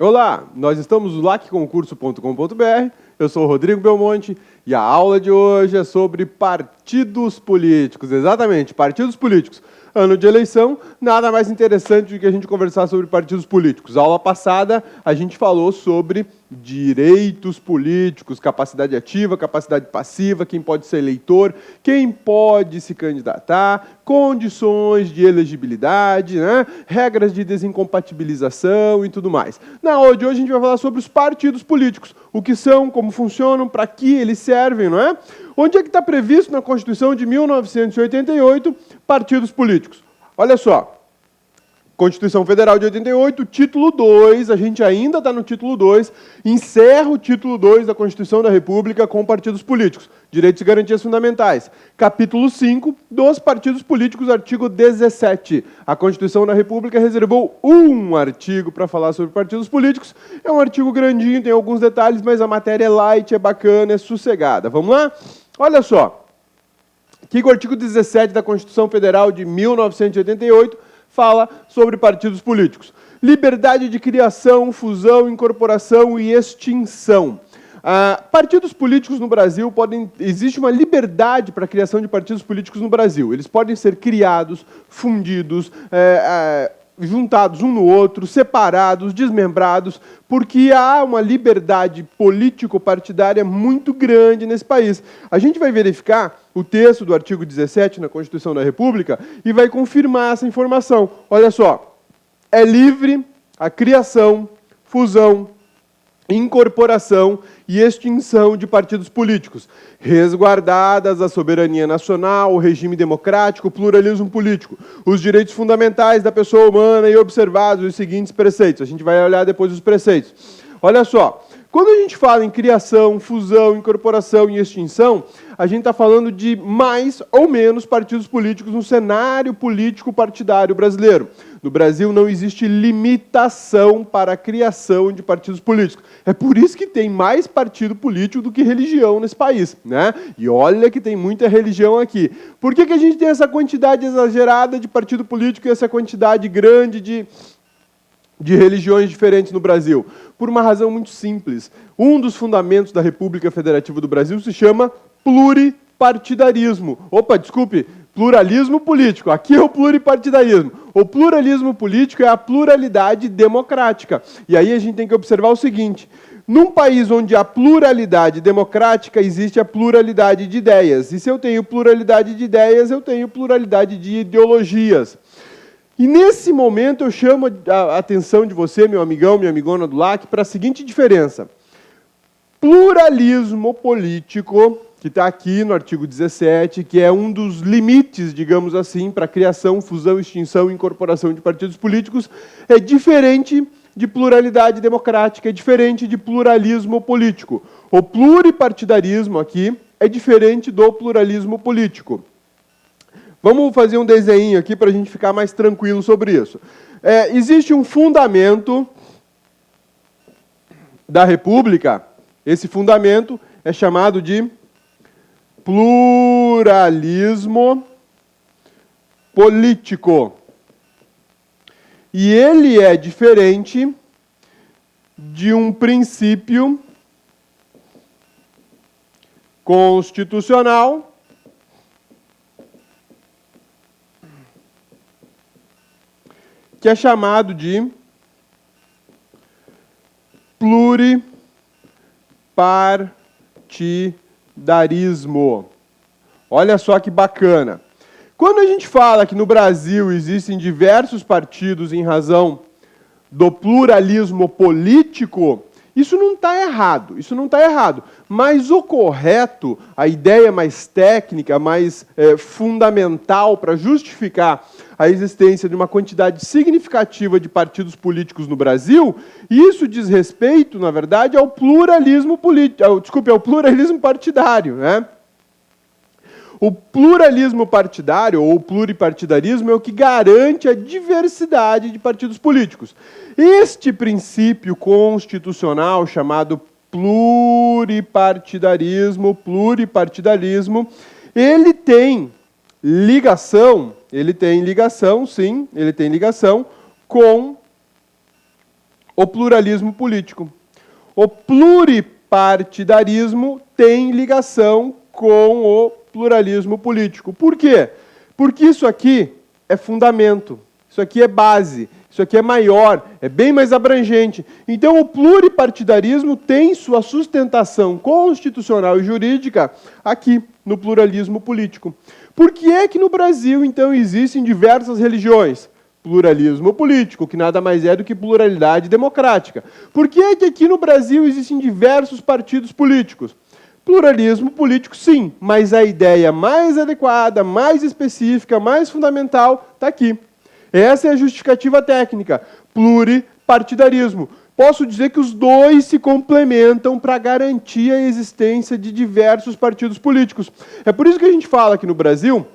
Olá, nós estamos no lacconcurso.com.br, eu sou o Rodrigo Belmonte e a aula de hoje é sobre partidos políticos, exatamente, partidos políticos. Ano de eleição, nada mais interessante do que a gente conversar sobre partidos políticos. A aula passada, a gente falou sobre direitos políticos, capacidade ativa, capacidade passiva, quem pode ser eleitor, quem pode se candidatar, condições de elegibilidade, né? Regras de desincompatibilização e tudo mais. Na aula de hoje, a gente vai falar sobre os partidos políticos, o que são, como funcionam, para que eles servem, não é? Onde é que está previsto na Constituição de 1988 partidos políticos? Olha só, Constituição Federal de 88, título 2, a gente ainda está no título 2, encerra o título 2 da Constituição da República com partidos políticos, direitos e garantias fundamentais. Capítulo 5 dos partidos políticos, artigo 17. A Constituição da República reservou um artigo para falar sobre partidos políticos. É um artigo grandinho, tem alguns detalhes, mas a matéria é light, é bacana, é sossegada. Vamos lá? Olha só, o que o artigo 17 da Constituição Federal de 1988 fala sobre partidos políticos. Liberdade de criação, fusão, incorporação e extinção. Partidos políticos no Brasil existe uma liberdade para a criação de partidos políticos no Brasil. Eles podem ser criados, fundidos, juntados um no outro, separados, desmembrados, porque há uma liberdade político-partidária muito grande nesse país. A gente vai verificar o texto do artigo 17 na Constituição da República e vai confirmar essa informação. Olha só, é livre a criação, fusão, incorporação e extinção de partidos políticos, resguardadas a soberania nacional, o regime democrático, o pluralismo político, os direitos fundamentais da pessoa humana e observados os seguintes preceitos. A gente vai olhar depois os preceitos. Olha só, quando a gente fala em criação, fusão, incorporação e extinção, a gente está falando de mais ou menos partidos políticos no cenário político partidário brasileiro. No Brasil não existe limitação para a criação de partidos políticos. É por isso que tem mais partido político do que religião nesse país, né? E olha que tem muita religião aqui. Por que a gente tem essa quantidade exagerada de partido político e essa quantidade grande de religiões diferentes no Brasil? Por uma razão muito simples. Um dos fundamentos da República Federativa do Brasil se chama pluripartidarismo. Opa, desculpe, pluralismo político. Aqui é o pluripartidarismo. O pluralismo político é a pluralidade democrática. E aí a gente tem que observar o seguinte: num país onde há pluralidade democrática, existe a pluralidade de ideias. E se eu tenho pluralidade de ideias, eu tenho pluralidade de ideologias. E nesse momento eu chamo a atenção de você, meu amigão, minha amigona do LAC, para a seguinte diferença. Pluralismo político, que está aqui no artigo 17, que é um dos limites, digamos assim, para a criação, fusão, extinção e incorporação de partidos políticos, é diferente de pluralidade democrática, é diferente de pluralismo político. O pluripartidarismo aqui é diferente do pluralismo político. Vamos fazer um desenho aqui para a gente ficar mais tranquilo sobre isso. Existe um fundamento da República, esse fundamento é chamado de pluralismo político. E ele é diferente de um princípio constitucional que é chamado de pluripartidarismo. Olha só que bacana. Quando a gente fala que no Brasil existem diversos partidos em razão do pluralismo político, isso não está errado, Mas o correto, a ideia mais técnica, mais fundamental para justificar a existência de uma quantidade significativa de partidos políticos no Brasil, isso diz respeito, na verdade, ao pluralismo político, ao pluralismo partidário, né? O pluralismo partidário, ou pluripartidarismo, é o que garante a diversidade de partidos políticos. Este princípio constitucional, chamado pluripartidarismo, ele tem ligação, sim, com o pluralismo político. O pluripartidarismo tem ligação com o pluralismo político. Por quê? Porque isso aqui é fundamento, isso aqui é base, isso aqui é maior, é bem mais abrangente. Então, o pluripartidarismo tem sua sustentação constitucional e jurídica aqui no pluralismo político. Por que é que no Brasil, então, existem diversas religiões? Pluralismo político, que nada mais é do que pluralidade democrática. Por que é que aqui no Brasil existem diversos partidos políticos? Pluralismo político, sim, mas a ideia mais adequada, mais específica, mais fundamental está aqui. Essa é a justificativa técnica, pluripartidarismo. Posso dizer que os dois se complementam para garantir a existência de diversos partidos políticos. É por isso que a gente fala que no Brasil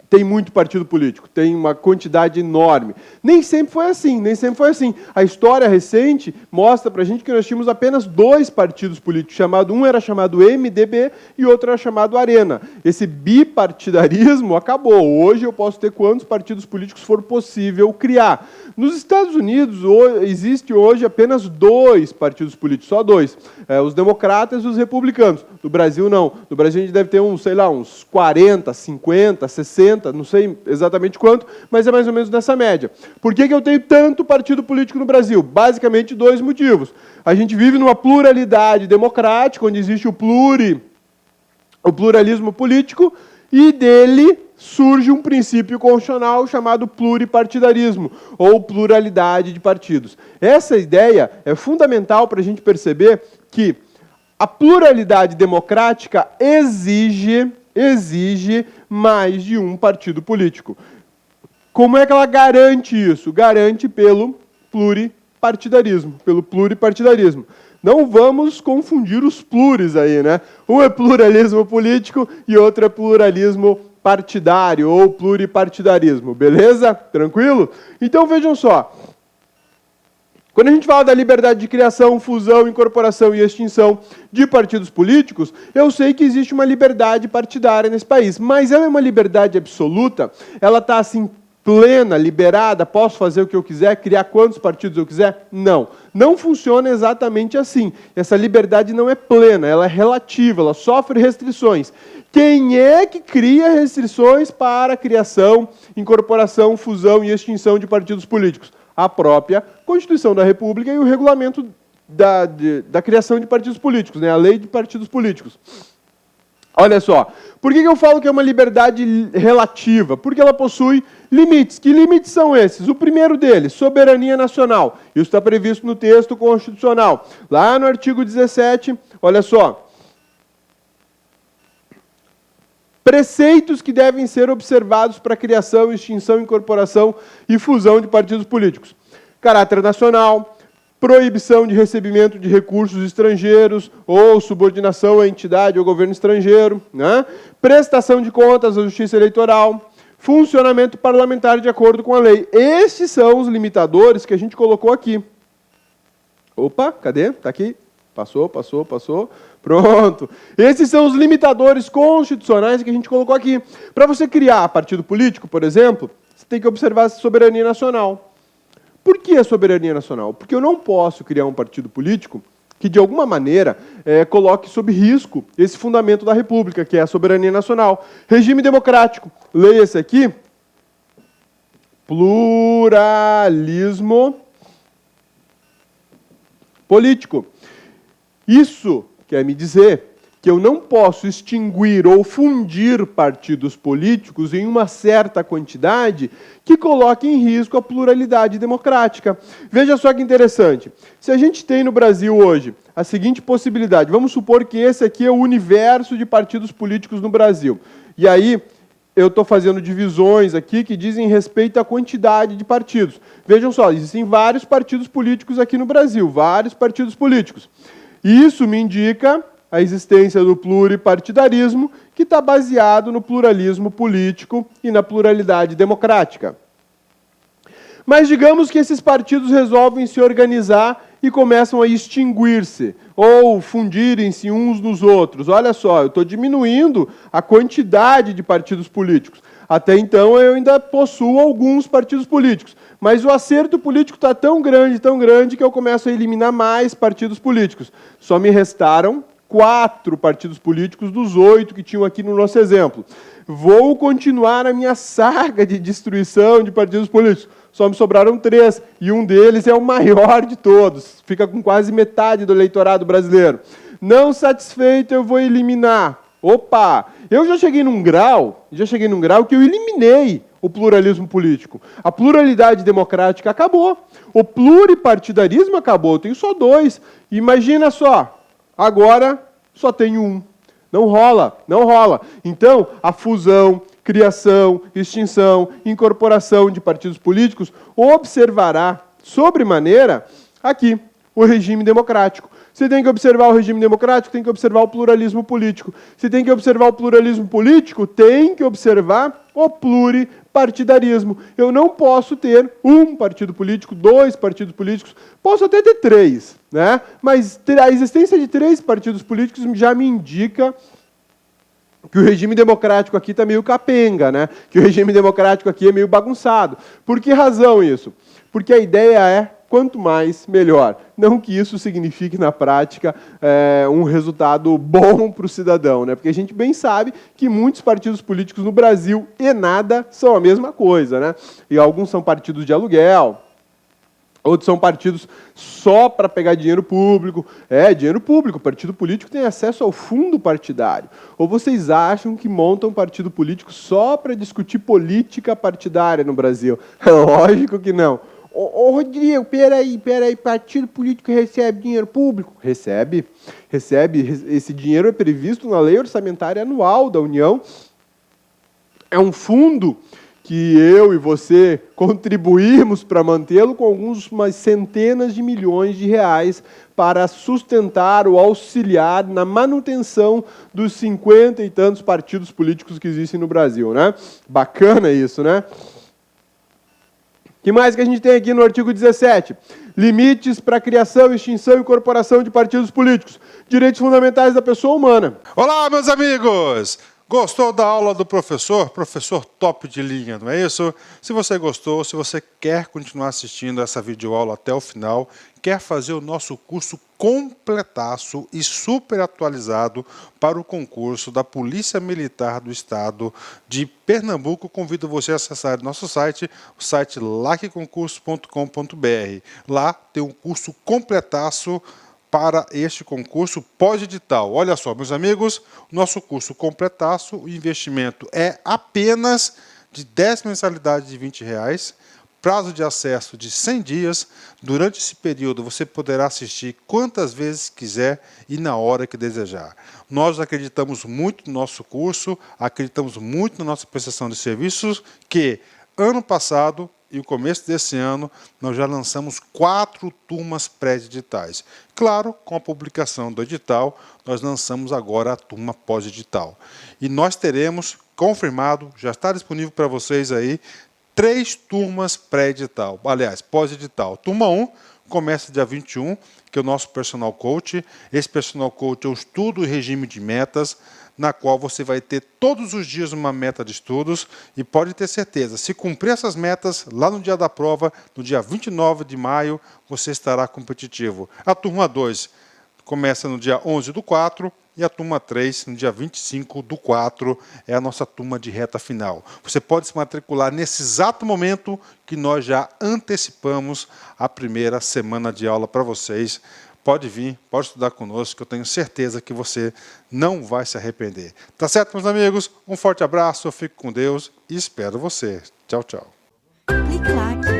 tem muito partido político, tem uma quantidade enorme. Nem sempre foi assim, nem sempre foi assim. A história recente mostra para a gente que nós tínhamos apenas 2 partidos políticos, um era chamado MDB e outro era chamado Arena. Esse bipartidarismo acabou. Hoje eu posso ter quantos partidos políticos for possível criar. Nos Estados Unidos existe hoje apenas 2 partidos políticos, só 2. Os democratas e os republicanos. No Brasil não. No Brasil a gente deve ter uns 40, 50, 60, não sei exatamente quanto, mas é mais ou menos nessa média. Por que eu tenho tanto partido político no Brasil? Basicamente 2 motivos. A gente vive numa pluralidade democrática, onde existe o pluralismo político, e dele surge um princípio constitucional chamado pluripartidarismo, ou pluralidade de partidos. Essa ideia é fundamental para a gente perceber que a pluralidade democrática exige mais de um partido político. Como é que ela garante isso? Garante pelo pluripartidarismo. Não vamos confundir os pluris aí, né? Um é pluralismo político e outro é pluralismo partidário ou pluripartidarismo, beleza? Tranquilo? Então vejam só. Quando a gente fala da liberdade de criação, fusão, incorporação e extinção de partidos políticos, eu sei que existe uma liberdade partidária nesse país, mas ela é uma liberdade absoluta? Ela está assim, plena, liberada, posso fazer o que eu quiser, criar quantos partidos eu quiser? Não. Não funciona exatamente assim. Essa liberdade não é plena, ela é relativa, ela sofre restrições. Quem é que cria restrições para a criação, incorporação, fusão e extinção de partidos políticos? A própria Constituição da República e o regulamento da criação de partidos políticos, né? A lei de partidos políticos. Olha só, por que eu falo que é uma liberdade relativa? Porque ela possui limites. Que limites são esses? O primeiro deles, soberania nacional. Isso está previsto no texto constitucional. Lá no artigo 17, olha só. Preceitos que devem ser observados para a criação, extinção, incorporação e fusão de partidos políticos. Caráter nacional, proibição de recebimento de recursos estrangeiros ou subordinação à entidade ou governo estrangeiro, né? Prestação de contas à justiça eleitoral, funcionamento parlamentar de acordo com a lei. Estes são os limitadores que a gente colocou aqui. Opa, cadê? Está aqui. Passou. Pronto. Esses são os limitadores constitucionais que a gente colocou aqui. Para você criar partido político, por exemplo, você tem que observar a soberania nacional. Por que a soberania nacional? Porque eu não posso criar um partido político que, de alguma maneira, coloque sob risco esse fundamento da República, que é a soberania nacional. Regime democrático. Leia-se aqui. Pluralismo político. Isso quer me dizer que eu não posso extinguir ou fundir partidos políticos em uma certa quantidade que coloque em risco a pluralidade democrática. Veja só que interessante. Se a gente tem no Brasil hoje a seguinte possibilidade, vamos supor que esse aqui é o universo de partidos políticos no Brasil. E aí eu estou fazendo divisões aqui que dizem respeito à quantidade de partidos. Vejam só, existem vários partidos políticos aqui no Brasil, vários partidos políticos. Isso me indica a existência do pluripartidarismo, que está baseado no pluralismo político e na pluralidade democrática. Mas digamos que esses partidos resolvem se organizar e começam a extinguir-se, ou fundirem-se uns nos outros. Olha só, eu estou diminuindo a quantidade de partidos políticos. Até então eu ainda possuo alguns partidos políticos, mas o acerto político está tão grande, que eu começo a eliminar mais partidos políticos. Só me restaram 4 partidos políticos dos 8 que tinham aqui no nosso exemplo. Vou continuar a minha saga de destruição de partidos políticos. Só me sobraram 3, e um deles é o maior de todos. Fica com quase metade do eleitorado brasileiro. Não satisfeito, eu vou eliminar. Opa! Eu já cheguei num grau que eu eliminei o pluralismo político. A pluralidade democrática acabou. O pluripartidarismo acabou. Eu tenho só 2. Imagina só, agora só tenho 1. Não rola, não rola. Então, a fusão, criação, extinção, incorporação de partidos políticos observará, sobremaneira, aqui, o regime democrático. Se tem que observar o regime democrático, tem que observar o pluralismo político. Se tem que observar o pluralismo político, tem que observar o pluripartidarismo. Eu não posso ter um partido político, 2 partidos políticos, posso até ter 3, né? Mas a existência de 3 partidos políticos já me indica que o regime democrático aqui está meio capenga, né? Que o regime democrático aqui é meio bagunçado. Por que razão isso? Porque a ideia é quanto mais, melhor. Não que isso signifique, na prática, um resultado bom para o cidadão, né? Porque a gente bem sabe que muitos partidos políticos no Brasil e nada são a mesma coisa, né? E alguns são partidos de aluguel, outros são partidos só para pegar dinheiro público. Dinheiro público. O partido político tem acesso ao fundo partidário. Ou vocês acham que montam um partido político só para discutir política partidária no Brasil? Lógico que não. Ô Rodrigo, peraí, partido político recebe dinheiro público? Recebe. Esse dinheiro é previsto na Lei Orçamentária Anual da União. É um fundo que eu e você contribuímos para mantê-lo com algumas centenas de milhões de reais para sustentar ou auxiliar na manutenção dos 50 e tantos partidos políticos que existem no Brasil, né? Bacana isso, né? O que mais que a gente tem aqui no artigo 17? Limites para a criação, extinção e incorporação de partidos políticos. Direitos fundamentais da pessoa humana. Olá, meus amigos! Gostou da aula do professor? Professor top de linha, não é isso? Se você gostou, se você quer continuar assistindo essa videoaula até o final, quer fazer o nosso curso completaço e super atualizado para o concurso da Polícia Militar do Estado de Pernambuco, convido você a acessar nosso site, o site lacconcurso.com.br. Lá tem um curso completaço para este concurso pós-edital. Olha só, meus amigos, nosso curso completaço, o investimento é apenas de 10 mensalidades de R$20, prazo de acesso de 100 dias. Durante esse período você poderá assistir quantas vezes quiser e na hora que desejar. Nós acreditamos muito no nosso curso, acreditamos muito na nossa prestação de serviços, que ano passado e o começo desse ano, nós já lançamos 4 turmas pré-editais. Claro, com a publicação do edital, nós lançamos agora a turma pós-edital. E nós teremos, confirmado, já está disponível para vocês aí, 3 turmas pré-edital. Aliás, pós-edital. Turma 1 começa dia 21, que é o nosso personal coach. Esse personal coach é um estudo e regime de metas, na qual você vai ter todos os dias uma meta de estudos e pode ter certeza, se cumprir essas metas, lá no dia da prova, no dia 29 de maio, você estará competitivo. A turma 2 começa no dia 11/4 e a turma 3 no dia 25/4, é a nossa turma de reta final. Você pode se matricular nesse exato momento que nós já antecipamos a primeira semana de aula para vocês. Pode vir, pode estudar conosco, que eu tenho certeza que você não vai se arrepender. Tá certo, meus amigos? Um forte abraço, eu fico com Deus e espero você. Tchau, tchau. Clique lá.